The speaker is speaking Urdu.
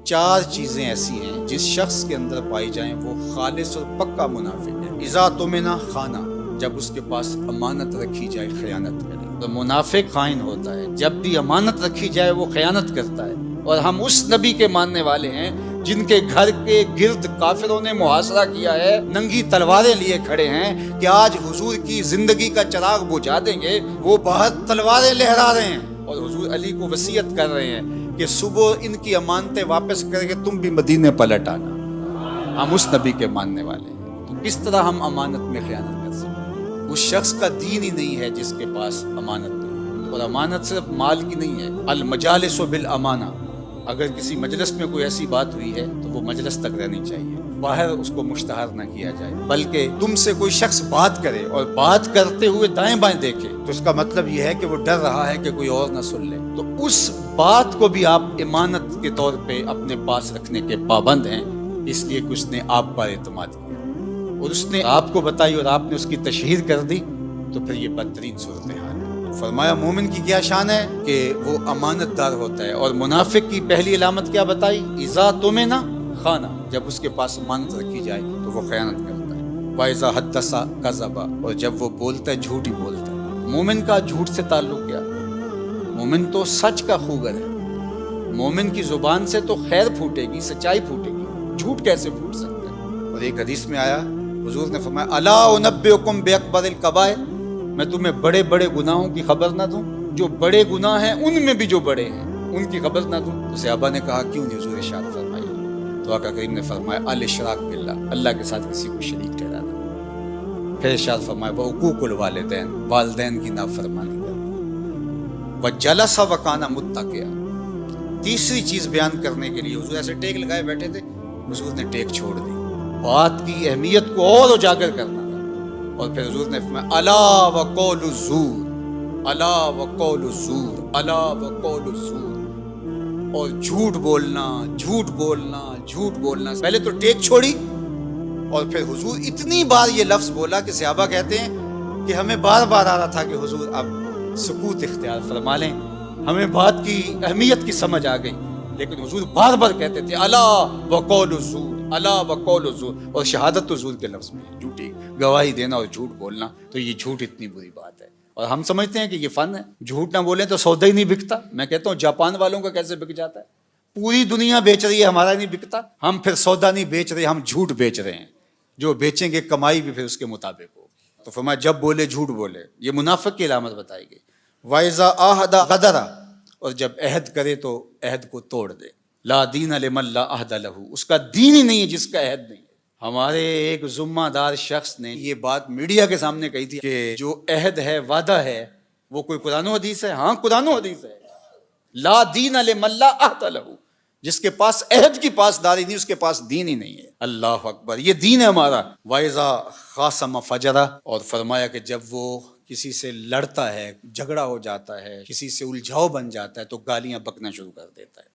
چار چیزیں ایسی ہیں جس شخص کے اندر پائی جائیں وہ خالص اور پکا منافق ہے۔ اذا تمنا خانہ، جب اس کے پاس امانت رکھی جائے خیانت کرے۔ تو منافق خائن ہوتا ہے، جب بھی امانت رکھی جائے وہ خیانت کرتا ہے۔ اور ہم اس نبی کے ماننے والے ہیں جن کے گھر کے گرد کافروں نے محاصرہ کیا ہے، ننگی تلواریں لیے کھڑے ہیں کہ آج حضور کی زندگی کا چراغ بجھا دیں گے۔ وہ باہر تلواریں لہرا رہے ہیں اور حضور علی کو وصیت کر رہے ہیں کہ صبح ان کی امانتیں واپس کر کے تم بھی مدینے پلٹ آنا۔ ہم اس نبی کے ماننے والے ہیں، تو کس طرح ہم امانت میں خیانت کر سکتے ہیں؟ اس شخص کا دین ہی نہیں ہے جس کے پاس امانت نہیں ہے۔ اور امانت صرف مال کی نہیں ہے، المجالس بالامانہ۔ اگر کسی مجلس میں کوئی ایسی بات ہوئی ہے تو وہ مجلس تک رہنی چاہیے، باہر اس کو مشتہر نہ کیا جائے، بلکہ تم سے کوئی شخص بات کرے اور بات کرتے ہوئے دائیں بائیں دیکھے تو اس کا مطلب یہ ہے کہ وہ ڈر رہا ہے کہ کوئی اور نہ سن لے، تو اس بات کو بھی آپ امانت کے طور پہ اپنے پاس رکھنے کے پابند ہیں، اس لیے کہ اس نے آپ پر اعتماد کیا اور اس نے آپ کو بتائی اور آپ نے اس کی تشہیر کر دی، تو پھر یہ بدترین صورتحال ہے۔ فرمایا مومن کی کیا شان ہے کہ وہ امانت دار ہوتا ہے، اور منافق کی پہلی علامت کیا بتائی؟ اذا تمنا خانہ، جب اس کے پاس امانت رکھی جائے تو وہ خیانت کرتا ہے۔ واذا حدث کذب، اور جب وہ بولتا ہے جھوٹ ہی بولتا ہے۔ مومن کا جھوٹ سے تعلق کیا؟ مومن تو سچ کا خوگر ہے، مومن کی زبان سے تو خیر پھوٹے گی، سچائی پھوٹے گی، جھوٹ کیسے پھوٹ سکتا ہے؟ اور ایک حدیث میں آیا، حضور نے فرمایا الا انبئکم باکبر الکبائر، میں تمہیں بڑے بڑے گناہوں کی خبر نہ دوں؟ جو بڑے گناہ ہیں ان میں بھی جو بڑے ہیں ان کی خبر نہ دوں؟ تو صحابہ نے کہا کیوں نہیں حضور؟ ارشاد فرمایا، تو آقا کریم نے فرمایا الاشراک باللہ، اللہ کے ساتھ کسی کو شریک ٹھہرانا۔ پھر ارشاد فرمایا وعقوق الوالدین، والدین کی نافرمانی کرنا، وجلس وکانا متکئا۔ تیسری چیز بیان کرنے کے لیے حضور ایسے ٹیک لگائے بیٹھے تھے، حضور نے ٹیک چھوڑ دی، بات کی اہمیت کو اور اجاگر کرنا۔ اور پھر حضور نے فرمایا الا وقول الزور، الا وقول الزور، الا وقول الزور، اور جھوٹ بولنا، جھوٹ بولنا، جھوٹ بولنا۔ پہلے تو ٹیک چھوڑی اور پھر حضور اتنی بار یہ لفظ بولا کہ صحابہ کہتے ہیں کہ ہمیں بار بار آ رہا تھا کہ حضور اب سکوت اختیار فرما لیں، ہمیں بات کی اہمیت کی سمجھ آ گئی، لیکن حضور بار بار کہتے تھے الا وقول الزور، الا وقول الزور۔ اور شہادت تو حضور کے لفظ میں ہے، جھوٹی گواہی دینا اور جھوٹ بولنا، تو یہ جھوٹ اتنی بری بات ہے۔ اور ہم سمجھتے ہیں کہ یہ فن ہے، جھوٹ نہ بولیں تو سودا ہی نہیں بکتا۔ میں کہتا ہوں جاپان والوں کا کیسے بک جاتا ہے؟ پوری دنیا بیچ رہی ہے، ہمارا نہیں بکتا۔ ہم پھر سودا نہیں بیچ رہے، ہم جھوٹ بیچ رہے ہیں، جو بیچیں گے کمائی بھی پھر اس کے مطابق ہو۔ تو فرمایا جب بولے جھوٹ بولے، یہ منافق کی علامت بتائی گئی۔ وَإِذَا عَاهَدَ غَدَرَ، اور جب عہد کرے تو عہد کو توڑ دے۔ لا دین لمن لا عہد لہ، اس کا دین ہی نہیں ہے جس کا عہد نہیں ہے۔ ہمارے ایک ذمہ دار شخص نے یہ بات میڈیا کے سامنے کہی تھی کہ جو عہد ہے، وعدہ ہے، وہ کوئی قرآن و حدیث ہے؟ ہاں قرآن و حدیث ہے۔ لا دین لمن لا عہد لہ، جس کے پاس عہد کی پاسداری نہیں، اس کے پاس دین ہی نہیں ہے۔ اللہ اکبر، یہ دین ہے ہمارا۔ وَإِذَا خَاصَمَ فَجَرَ، اور فرمایا کہ جب وہ کسی سے لڑتا ہے، جھگڑا ہو جاتا ہے، کسی سے الجھاؤ بن جاتا ہے تو گالیاں بکنا شروع کر دیتا ہے۔